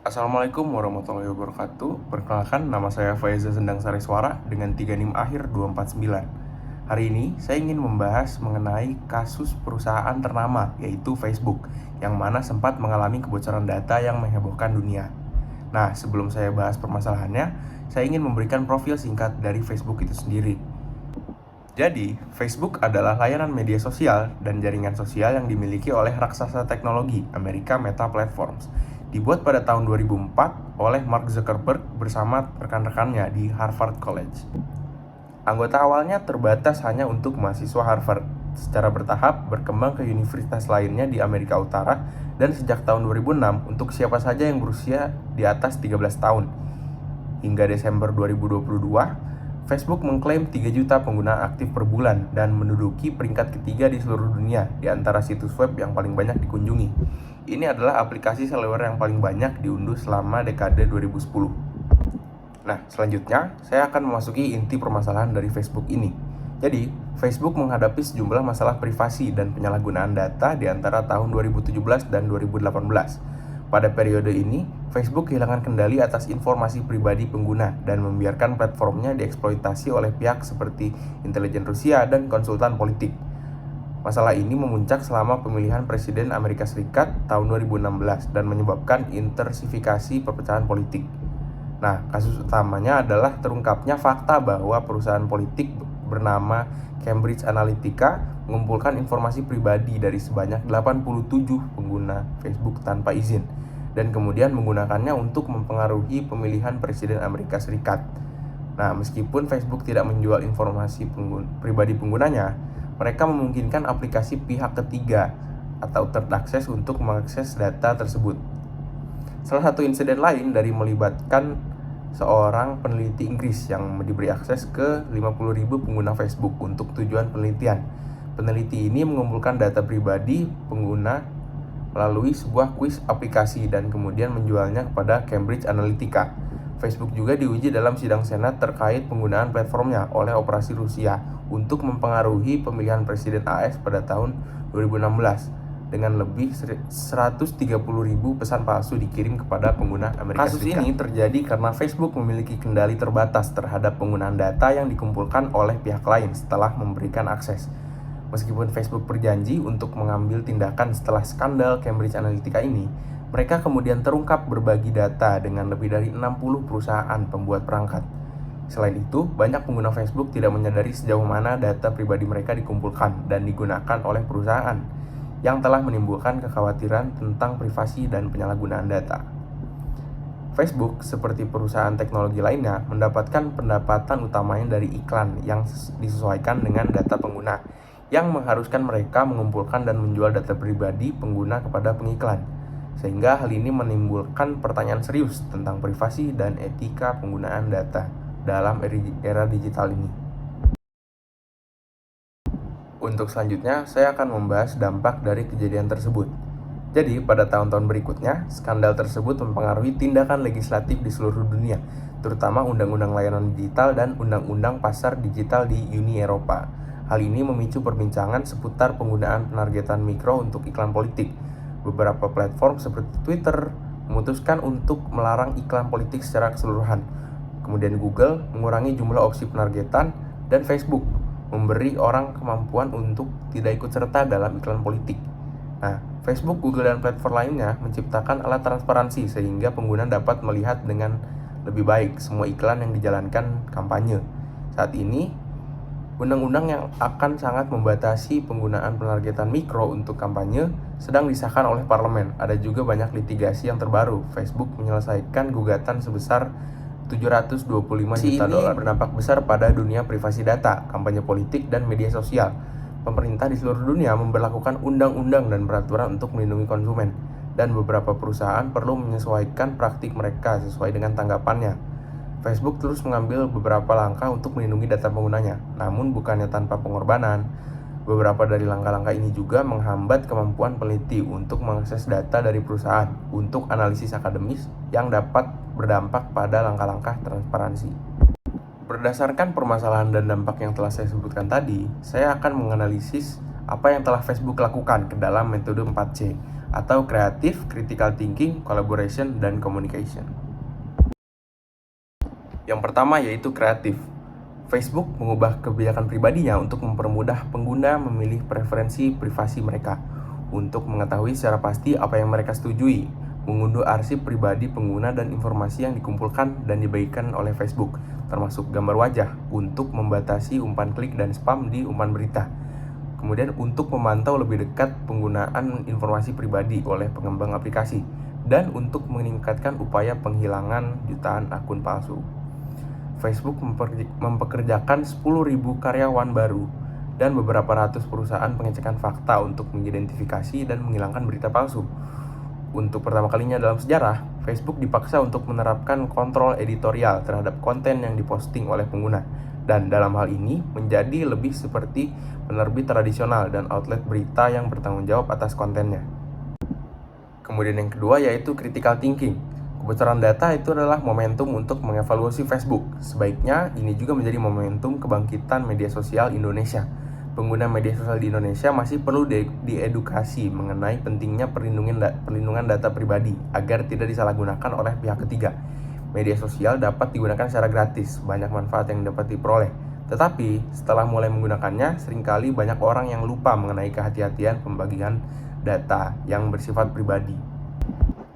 Assalamualaikum warahmatullahi wabarakatuh. Perkenalkan, nama saya Faiza Sendang Sariswara dengan 3 NIM akhir 249. Hari ini saya ingin membahas mengenai kasus perusahaan ternama, yaitu Facebook, yang mana sempat mengalami kebocoran data yang menghebohkan dunia. Nah, sebelum saya bahas permasalahannya, saya ingin memberikan profil singkat dari Facebook itu sendiri. Jadi, Facebook adalah layanan media sosial dan jaringan sosial yang dimiliki oleh raksasa teknologi Amerika Meta Platforms. Dibuat pada tahun 2004 oleh Mark Zuckerberg bersama rekan-rekannya di Harvard College. Anggota awalnya terbatas hanya untuk mahasiswa Harvard. Secara bertahap berkembang ke universitas lainnya di Amerika Utara dan sejak tahun 2006 untuk siapa saja yang berusia di atas 13 tahun. Hingga Desember 2022, Facebook mengklaim 3 juta pengguna aktif per bulan dan menduduki peringkat ketiga di seluruh dunia di antara situs web yang paling banyak dikunjungi. Ini adalah aplikasi seluler yang paling banyak diunduh selama dekade 2010. Nah, selanjutnya saya akan memasuki inti permasalahan dari Facebook ini. Jadi, Facebook menghadapi sejumlah masalah privasi dan penyalahgunaan data di antara tahun 2017 dan 2018. Pada periode ini, Facebook kehilangan kendali atas informasi pribadi pengguna dan membiarkan platformnya dieksploitasi oleh pihak seperti intelijen Rusia dan konsultan politik. Masalah ini memuncak selama pemilihan Presiden Amerika Serikat tahun 2016 dan menyebabkan intensifikasi perpecahan politik. Nah, kasus utamanya adalah terungkapnya fakta bahwa perusahaan politik bernama Cambridge Analytica mengumpulkan informasi pribadi dari sebanyak 87 pengguna Facebook tanpa izin dan kemudian menggunakannya untuk mempengaruhi pemilihan Presiden Amerika Serikat. Nah, meskipun Facebook tidak menjual informasi pribadi penggunanya, mereka memungkinkan aplikasi pihak ketiga atau third access untuk mengakses data tersebut. Salah satu insiden lain dari melibatkan seorang peneliti Inggris yang diberi akses ke 50.000 pengguna Facebook untuk tujuan penelitian. Peneliti ini mengumpulkan data pribadi pengguna melalui sebuah kuis aplikasi dan kemudian menjualnya kepada Cambridge Analytica. Facebook juga diuji dalam sidang senat terkait penggunaan platformnya oleh operasi Rusia untuk mempengaruhi pemilihan Presiden AS pada tahun 2016 dengan lebih 130.000 pesan palsu dikirim kepada pengguna Amerika Serikat. Kasus ini terjadi karena Facebook memiliki kendali terbatas terhadap penggunaan data yang dikumpulkan oleh pihak lain setelah memberikan akses. Meskipun Facebook berjanji untuk mengambil tindakan setelah skandal Cambridge Analytica ini, mereka kemudian terungkap berbagi data dengan lebih dari 60 perusahaan pembuat perangkat. Selain itu, banyak pengguna Facebook tidak menyadari sejauh mana data pribadi mereka dikumpulkan dan digunakan oleh perusahaan, yang telah menimbulkan kekhawatiran tentang privasi dan penyalahgunaan data. Facebook, seperti perusahaan teknologi lainnya, mendapatkan pendapatan utamanya dari iklan yang disesuaikan dengan data pengguna, yang mengharuskan mereka mengumpulkan dan menjual data pribadi pengguna kepada pengiklan, sehingga hal ini menimbulkan pertanyaan serius tentang privasi dan etika penggunaan data dalam era digital ini. Untuk selanjutnya, saya akan membahas dampak dari kejadian tersebut. Jadi, pada tahun-tahun berikutnya, skandal tersebut mempengaruhi tindakan legislatif di seluruh dunia, terutama Undang-Undang Layanan Digital dan Undang-Undang Pasar Digital di Uni Eropa. Hal ini memicu perbincangan seputar penggunaan penargetan mikro untuk iklan politik. Beberapa platform seperti Twitter memutuskan untuk melarang iklan politik secara keseluruhan. Kemudian Google mengurangi jumlah opsi penargetan dan Facebook memberi orang kemampuan untuk tidak ikut serta dalam iklan politik. Nah, Facebook, Google, dan platform lainnya menciptakan alat transparansi sehingga pengguna dapat melihat dengan lebih baik semua iklan yang dijalankan kampanye. Saat ini, undang-undang yang akan sangat membatasi penggunaan penargetan mikro untuk kampanye sedang disahkan oleh parlemen. Ada juga banyak litigasi yang terbaru. Facebook menyelesaikan gugatan sebesar 725 juta dolar berdampak besar pada dunia privasi data, kampanye politik, dan media sosial. Pemerintah di seluruh dunia memberlakukan undang-undang dan peraturan untuk melindungi konsumen, dan beberapa perusahaan perlu menyesuaikan praktik mereka sesuai dengan tanggapannya. Facebook terus mengambil beberapa langkah untuk melindungi data penggunanya, namun bukannya tanpa pengorbanan. Beberapa dari langkah-langkah ini juga menghambat kemampuan peneliti untuk mengakses data dari perusahaan untuk analisis akademis yang dapat berdampak pada langkah-langkah transparansi. Berdasarkan permasalahan dan dampak yang telah saya sebutkan tadi, saya akan menganalisis apa yang telah Facebook lakukan ke dalam metode 4C. atau kreatif, critical thinking, collaboration, dan communication. Yang pertama yaitu kreatif. Facebook mengubah kebijakan pribadinya untuk mempermudah pengguna memilih preferensi privasi mereka, untuk mengetahui secara pasti apa yang mereka setujui, mengunduh arsip pribadi pengguna dan informasi yang dikumpulkan dan dibagikan oleh Facebook, termasuk gambar wajah, untuk membatasi umpan klik dan spam di umpan berita. Kemudian untuk memantau lebih dekat penggunaan informasi pribadi oleh pengembang aplikasi, dan untuk meningkatkan upaya penghilangan jutaan akun palsu. Facebook mempekerjakan 10.000 karyawan baru dan beberapa ratus perusahaan pengecekan fakta untuk mengidentifikasi dan menghilangkan berita palsu. Untuk pertama kalinya dalam sejarah, Facebook dipaksa untuk menerapkan kontrol editorial terhadap konten yang diposting oleh pengguna, dan dalam hal ini menjadi lebih seperti penerbit tradisional dan outlet berita yang bertanggung jawab atas kontennya. Kemudian yang kedua yaitu critical thinking. Kebocoran data itu adalah momentum untuk mengevaluasi Facebook. Sebaiknya ini juga menjadi momentum kebangkitan media sosial Indonesia. Pengguna media sosial di Indonesia masih perlu diedukasi mengenai pentingnya perlindungan data pribadi agar tidak disalahgunakan oleh pihak ketiga. Media sosial dapat digunakan secara gratis, banyak manfaat yang dapat diperoleh. Tetapi setelah mulai menggunakannya, seringkali banyak orang yang lupa mengenai kehati-hatian pembagian data yang bersifat pribadi.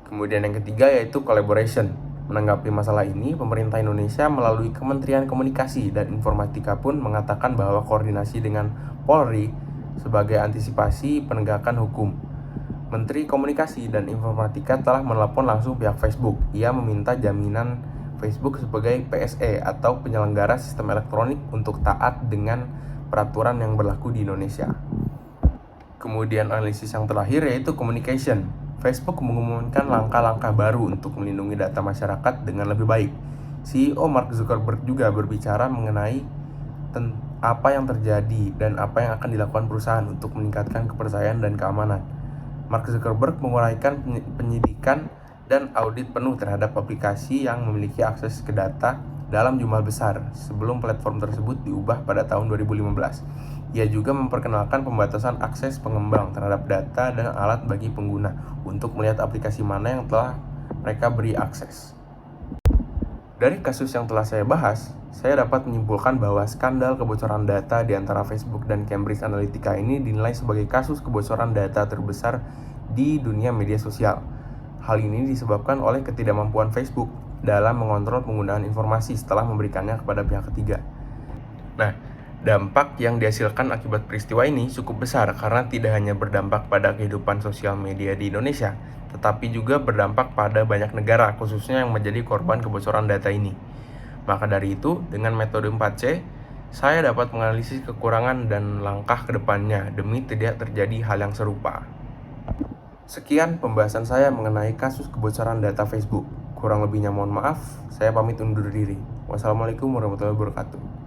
Kemudian yang ketiga yaitu collaboration. Menanggapi masalah ini, pemerintah Indonesia melalui Kementerian Komunikasi dan Informatika pun mengatakan bahwa koordinasi dengan Polri sebagai antisipasi penegakan hukum. Menteri Komunikasi dan Informatika telah menelpon langsung pihak Facebook. Ia meminta jaminan Facebook sebagai PSE atau penyelenggara sistem elektronik untuk taat dengan peraturan yang berlaku di Indonesia. Kemudian analisis yang terakhir yaitu communication. Facebook mengumumkan langkah-langkah baru untuk melindungi data masyarakat dengan lebih baik. CEO Mark Zuckerberg juga berbicara mengenai apa yang terjadi dan apa yang akan dilakukan perusahaan untuk meningkatkan kepercayaan dan keamanan. Mark Zuckerberg menguraikan penyidikan dan audit penuh terhadap aplikasi yang memiliki akses ke data dalam jumlah besar sebelum platform tersebut diubah pada tahun 2015. Ia juga memperkenalkan pembatasan akses pengembang terhadap data dan alat bagi pengguna untuk melihat aplikasi mana yang telah mereka beri akses. Dari kasus yang telah saya bahas, saya dapat menyimpulkan bahwa skandal kebocoran data di antara Facebook dan Cambridge Analytica ini dinilai sebagai kasus kebocoran data terbesar di dunia media sosial. Hal ini disebabkan oleh ketidakmampuan Facebook dalam mengontrol penggunaan informasi setelah memberikannya kepada pihak ketiga. Nah, dampak yang dihasilkan akibat peristiwa ini cukup besar karena tidak hanya berdampak pada kehidupan sosial media di Indonesia, tetapi juga berdampak pada banyak negara, khususnya yang menjadi korban kebocoran data ini. Maka dari itu, dengan metode 4C, saya dapat menganalisis kekurangan dan langkah ke depannya demi tidak terjadi hal yang serupa. Sekian pembahasan saya mengenai kasus kebocoran data Facebook. Kurang lebihnya mohon maaf, saya pamit undur diri. Wassalamualaikum warahmatullahi wabarakatuh.